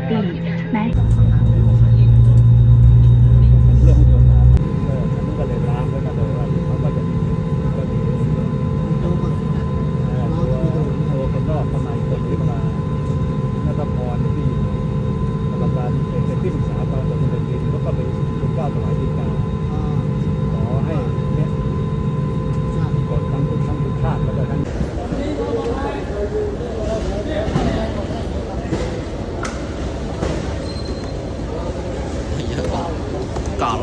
ปีไหมเรื่องที่โดนน้ำก็เลยล้างไว้มาเลยว่าเขาก็จะมีตัวเป็นรอบข้างในเปิดขึ้นมานัตพรที่กรรมการเป็นที่ปรึกษาการดำเนินคดีเขาก็เป็นผู้กล้าถวายดีกาขอให้เนี่ยกดทั้งทุกชาติแล้วก็ทั้งก่อน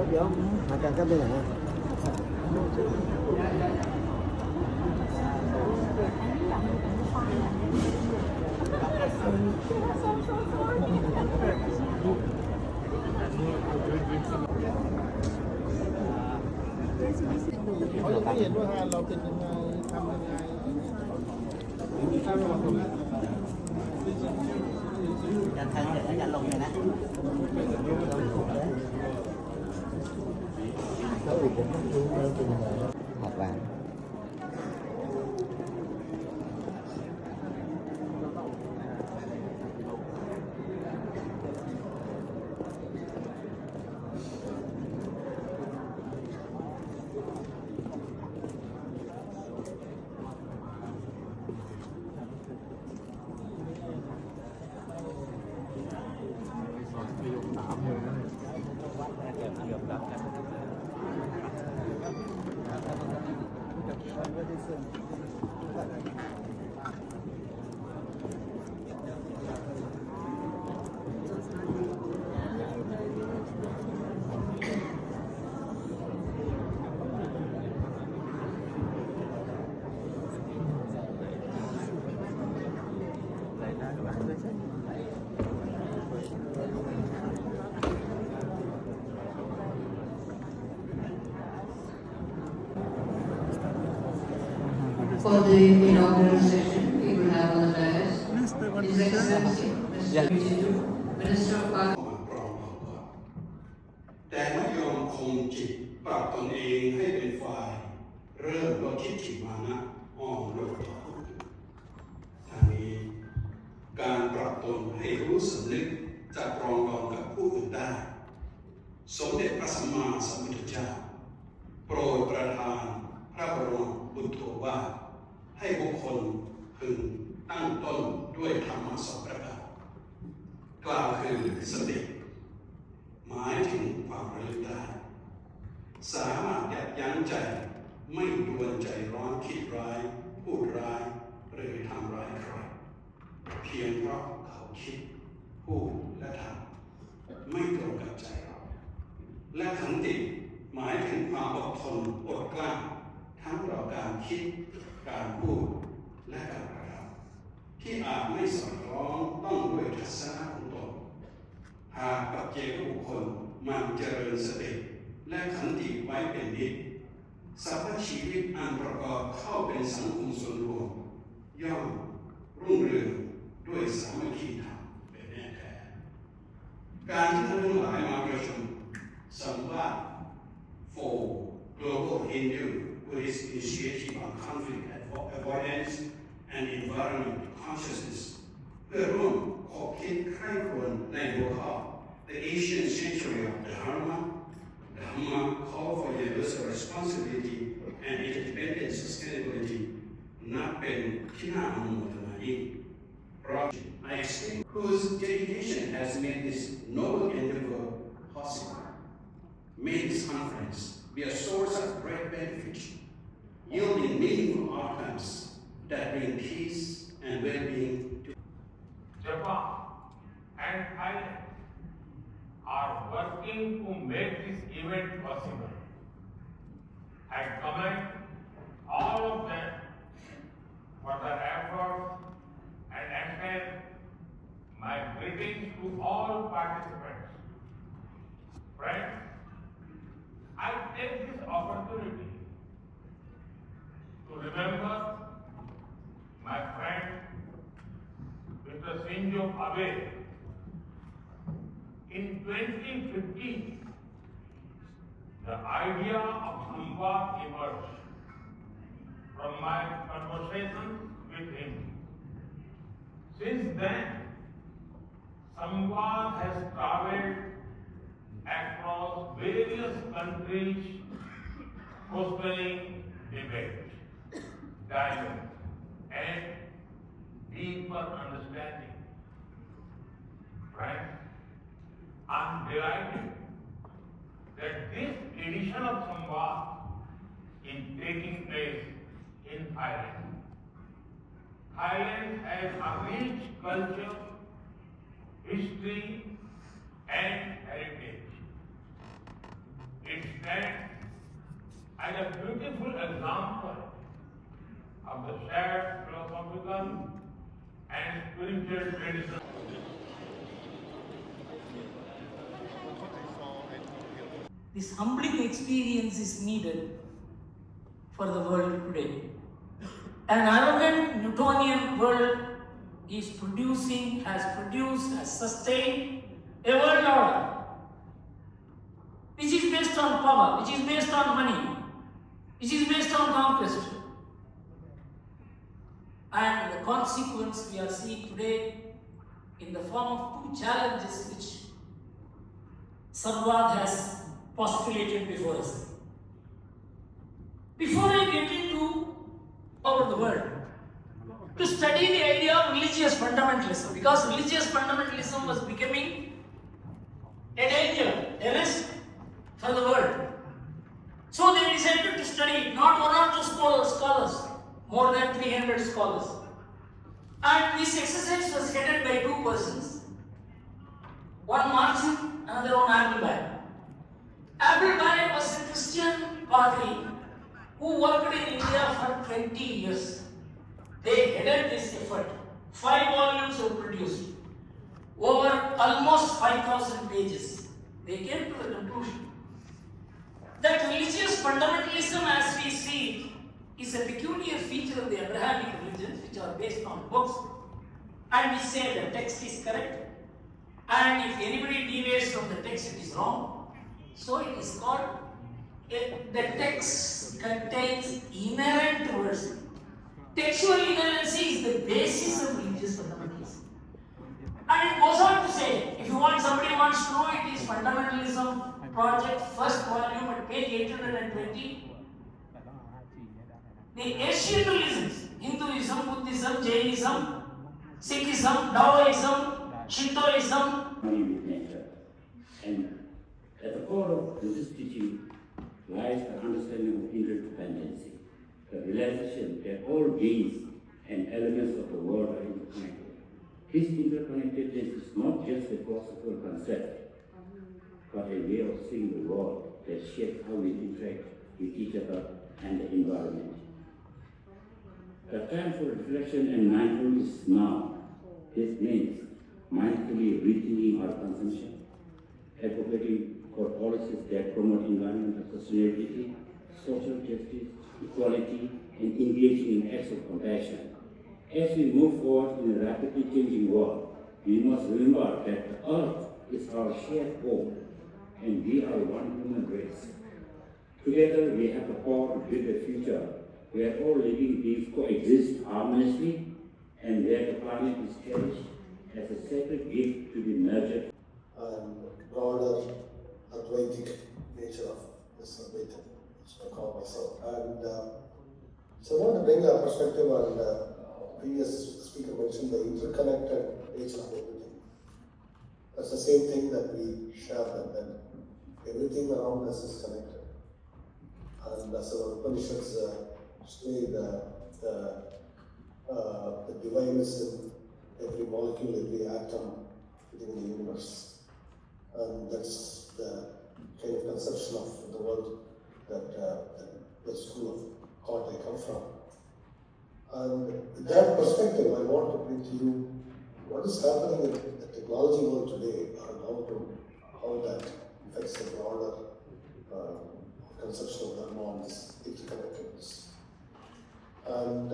เดี๋ยวอาจารย์จะไปไหนเขาจะไม่เห็นว่างานเราเป็นยังไงทำยังไงการทางเสร็จแล้วจะลงเลยนะhọc vàng For the inaugural session, we will have on the dais His Excellency Mr. Minister of Parliament. แต่ไม่ยอมคงจิตปรับตนเองให้เป็นฝ่ายเริ่มลดทิฏฐิมานะอ้อมโลกต่อผู้อื่นทางนี้การปรับตนให้รู้สำนึกจะปรองดองกับผู้อื่นได้สมเด็จพระสัมมาสัมพุทธเจ้าโปรดประทานพระบรมบุตรโธวาทให้บุคคลพึงตั้งต้นด้วยธรรมะสองประการกล่าวคือสติหมายถึงความระลึกได้สามารถยับยั้งใจไม่ดวนใจร้อนคิดร้ายพูดร้ายหรือทำร้ายใครเพียงเพราะเขาคิดพูดและทำไม่ตรงกับใจเราและขันติหมายถึงความอดทนอดกลั้นทั้งต่อการคิดการพูดและการกระทำที่อาจไม่สอดคล้องต้องด้วยทัศนะของตนหากปัจเจกบุคคลมันเจริญสติและขันติไว้เป็นนิจสรรพชีวิตอันประกอบเข้าเป็นสังคมส่วนรวมย่อมรุ่งเรืองด้วยสามัคคีธรรมเป็นแน่แท้การที่ท่านทั้งหลายมาประชุมสัมภาษณ์ for Global Hindu Buddhist Initiative on Conflict Avoidance and Environment Consciousness เพื่อร่วมขบคิดใคร่ครวญในหัวข้อ The Asian Century of Dharma Call for Universal Responsibility and Independent Sustainability นับเป็นที่น่าอนุโมทนายิ่งเพราะ I explain whose dedication has made this noble endeavor possible may this conference be a source of great benefit, yielding meaningful outcomes that bring peace and well-being to Japan and Thailand are working to make this event possible. I commend all of them for their efforts and extend my greetings to all participants. Friends, I take this opportunity to remember my friend Mr. Shinzo Abe. In 2015, the idea of Samvad emerged from my conversations with him. Since then, Samvad has traveled across various countries, fostering debate, dialogue, and deeper understanding. Friends, I'm delighted that this edition of Samvad is taking place in Thailand. Thailand has a rich culture, history, and heritage. It stands as a beautiful example of the shared philosophical and spiritual tradition. This humbling experience is needed for the world today. An arrogant Newtonian world has produced, has sustained a world order which is based on power, which is based on money, which is based on conquest. And the consequence we are seeing today in the form of two challenges which Samvad has postulated before us. Before I get into over the world, to study the idea of religious fundamentalism, because religious fundamentalism was becoming a danger, a risk for the world. So they decided to study not one or two scholars, more than 300 scholars. And this exercise was headed by two persons, one Martin, another one Abelbay. Abelbay was a Christian padri who worked in India for 20 years. They headed this effort. 5 volumes were produced, over almost 5,000 pages. They came to the conclusion that religious fundamentalism as we see it is a peculiar feature of the Abrahamic religions which are based on books, and we say the text is correct, and if anybody deviates from the text it is wrong. So it is called, the text contains inerrant words. Textual inerrancy is the basis of religious fundamentalism. And it goes on to say, if somebody wants to know, it is Fundamentalism Project, first volume at page 820. The Asian religions, Hinduism, Buddhism, Jainism, Sikhism, Taoism, Shintoism, with nature. And at the core of this teaching lies the understanding of interdependency, the realization that all beings and elements of the world are interconnected. This interconnectedness is not just a philosophical concept, but a way of seeing the world that shapes how we interact with each other and the environment. The time for reflection and mindfulness is now. This means mindfully rethinking our consumption, advocating for policies that promote environmental sustainability, social justice, equality, and engaging in acts of compassion. As we move forward in a rapidly changing world, we must remember that the earth is our shared home, and we are one human race. Together, we have the power to build a future where all living beings coexist harmoniously and where the planet is cherished as a sacred gift to be nurtured. And broader Advaitic nature of this Advaita, which I call myself. And so I want to bring a perspective on previous speaker mentioned the interconnected nature of everything. That's the same thing that we share, and then everything around us is connected. And as our Upanishads say, the divine is in every molecule, every atom within the universe. And that's the kind of conception of the world that the school of thought I come from. And with that perspective, I want to bring to you what is happening in the technology world today and how that affects the broader conception of Dharma and this interconnectedness. And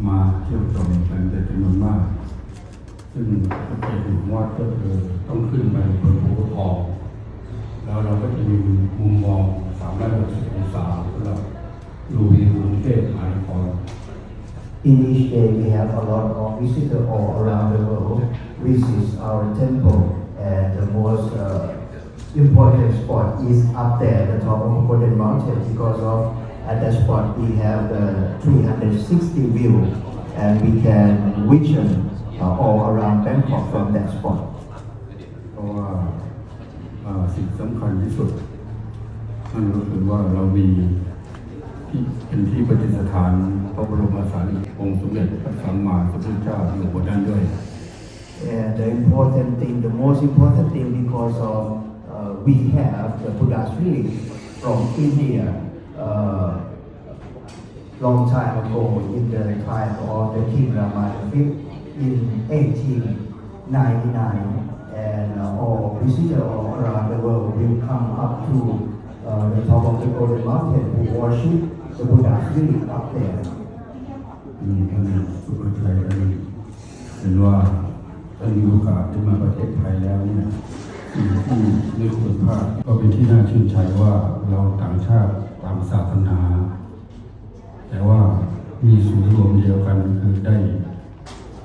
มาเที่ยวชมกันเป็นจำนวนมากซึ่งประเทศหนึ่งว่าก็คือต้องขึ้นไปบนภูเขาทองแล้วเราก็จะมีมุมมอง360 องศาสำหรับดูวิวกรุงเทพมหานคร In each day, we have a lot of visitors all around the world visit our temple, and the most important spot is up there, the top of Golden Mountain, because of at that spot we have the 360 view, and we can vision all around Bangkok from that spot. เพราะว่าสิ่งสำคัญที่สุดนั่นก็คือว่าเรามีที่เป็นที่ประดิษฐานพระบรมสารีริกธาตุองค์สมเด็จพระสัมมาสัมพุทธเจ้าอยู่บนนั้นด้วย And the most important thing, because of we have the Buddha's relic from India long time ago in the time of the King Rama V in 1899, and all visitors all around the world will come up to the top of the Golden Mountain to worship the Buddha's relic up there. ท่านสุภชัยเห็นว่าท่านมีโอกาสได้มาประเทศไทยแล้วเนี่ยสิ่งที่ไม่ควรพลาดก็เป็นที่น่าชื่นใจว่าเราต่างชาติต่างศาสนาแต่ว่ามีศูนย์รวมเดียวกันคือได้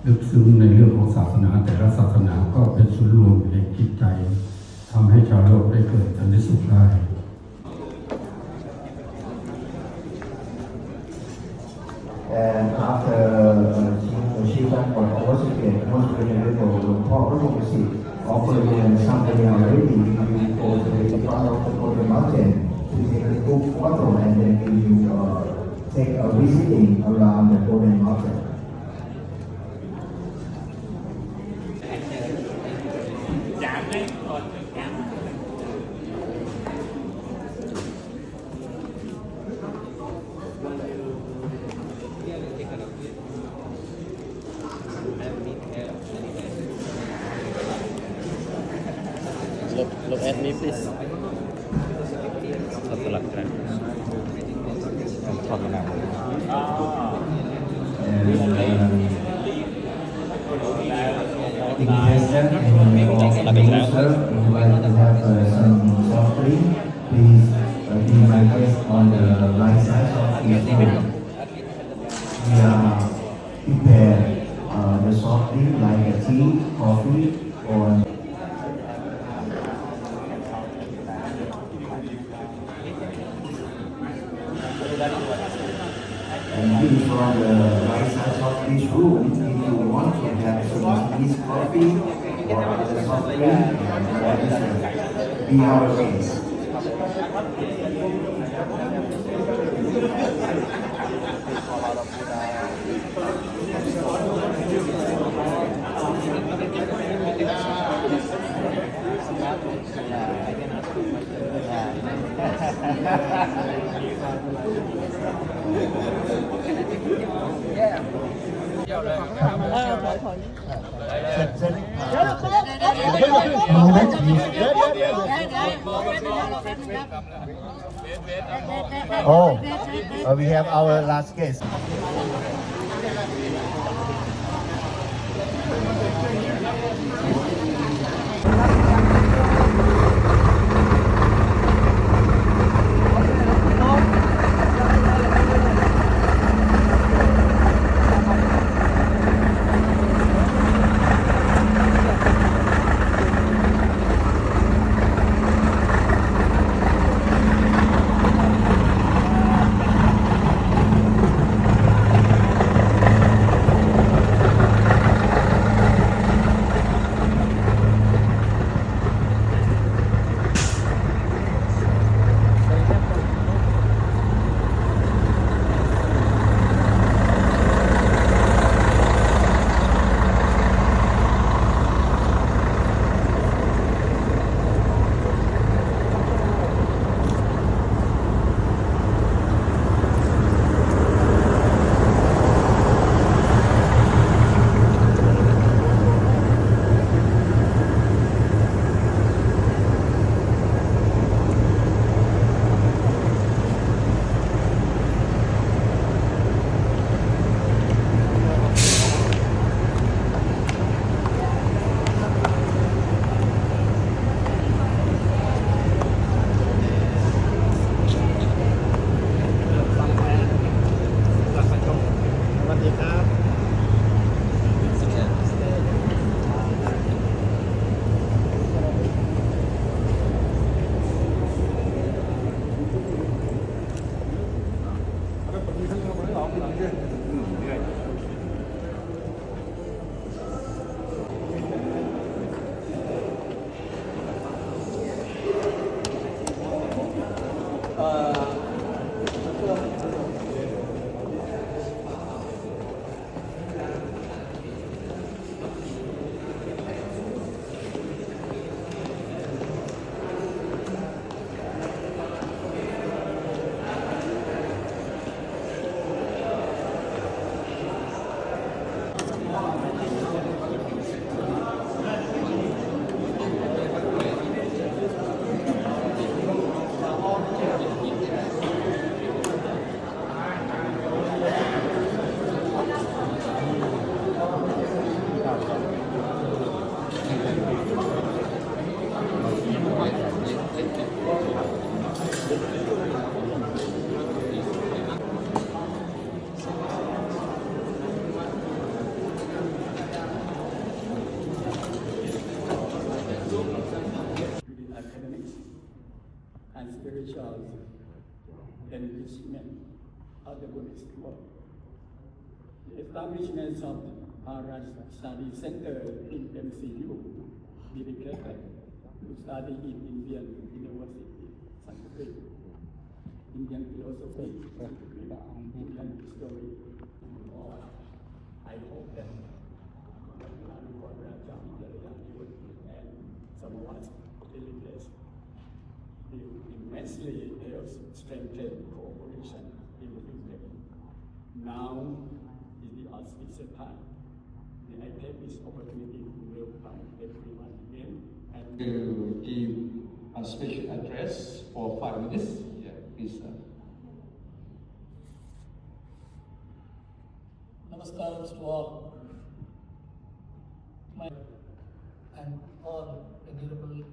ลึกซึ้งในเรื่องของศาสนาแต่ละศาสนาก็เป็นศูนย์รวมแห่งจิตใจทำให้ชาวโลกได้เกิดสันติสุขได้ And after Shiva for overseas, most venerable Paul Rosi operated something already. You go to the front of the Golden Mountain to take a good photo, and then you take a visiting around the Golden Mountain. Look at me, please. Satu lagi. Talk now. Please be my guest on the right side of the table. We are prepared the soft drink like a tea, coffee, or and this from the right side of this room. If you want to have some this coffee or the soft drink, be our guest. Oh, we have our last guest. And spiritual enrichment of the Buddhist world. The establishment of Maharaj Study Center in MCU dedicated to study in Indian University, Sanskrit, Indian philosophy, Indian history. I hope that and somewhat delegates will immensely help strengthen cooperation in the future. Now is the auspicious time. I take this opportunity to welcome everyone again and to give a special address for 5 minutes. Yeah, please. Namaskar to all. And all venerable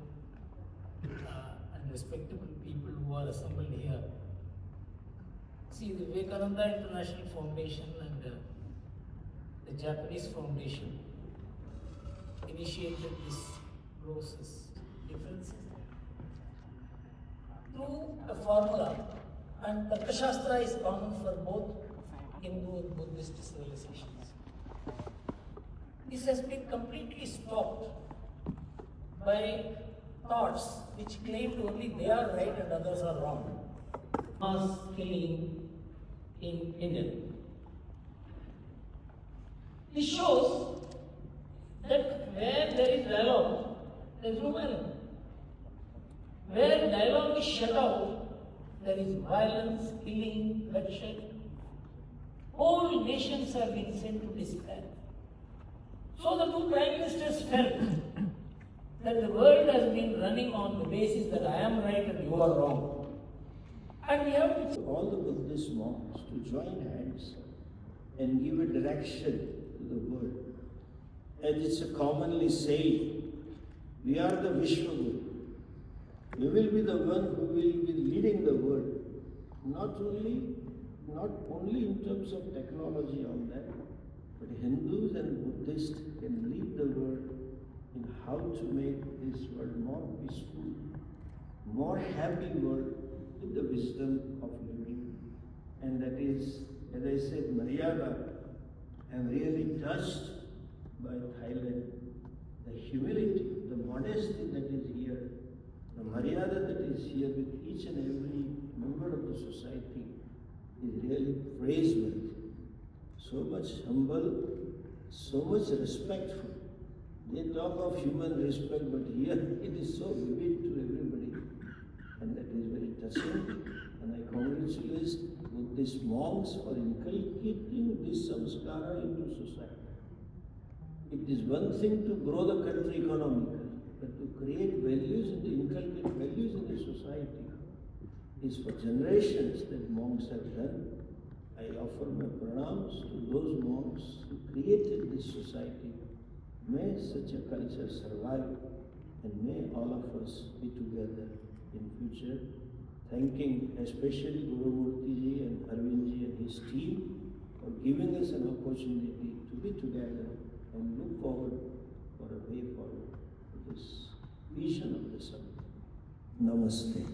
and respectable people who are assembled here. See, the Vivekananda International Foundation and the Japanese Foundation initiated this process, differences, through a formula, and Tarkashastra is common for both Hindu and Buddhist civilizations. This has been completely stopped by thoughts which claimed only they are right and others are wrong. Mass killing in India. This shows that where there is dialogue, there is no violence. Where dialogue is shut out, there is violence, killing, bloodshed. Whole nations have been sent to despair. So the two prime ministers felt that the world has been running on the basis that I am right and you are wrong. And we have to all the Buddhist monks to join hands and give a direction to the world. As it's commonly said, we are the Vishwaguru. We will be the one who will be leading the world, not only in terms of technology on that, but Hindus and Buddhists can lead the world in how to make this world more peaceful, more happy world with the wisdom of living. And that is, as I said, Maryada, I am really touched by Thailand. The humility, the modesty that is here, the Maryada that is here with each and every member of the society is really praiseworthy. So much humble, so much respectful. They talk of human respect, but here it is so vivid to everybody. And that is very touching. And I congratulate Buddhist monks for inculcating this samskara into society. It is one thing to grow the country economically, but to create values and to inculcate values in the society is for generations that monks have done. I offer my pranams to those monks who created this society. May such a culture survive, and may all of us be together in future. Thanking especially Guru Murti ji and Arvind ji and his team for giving us an opportunity to be together and look forward for a way forward to this vision of the sun. Namaste.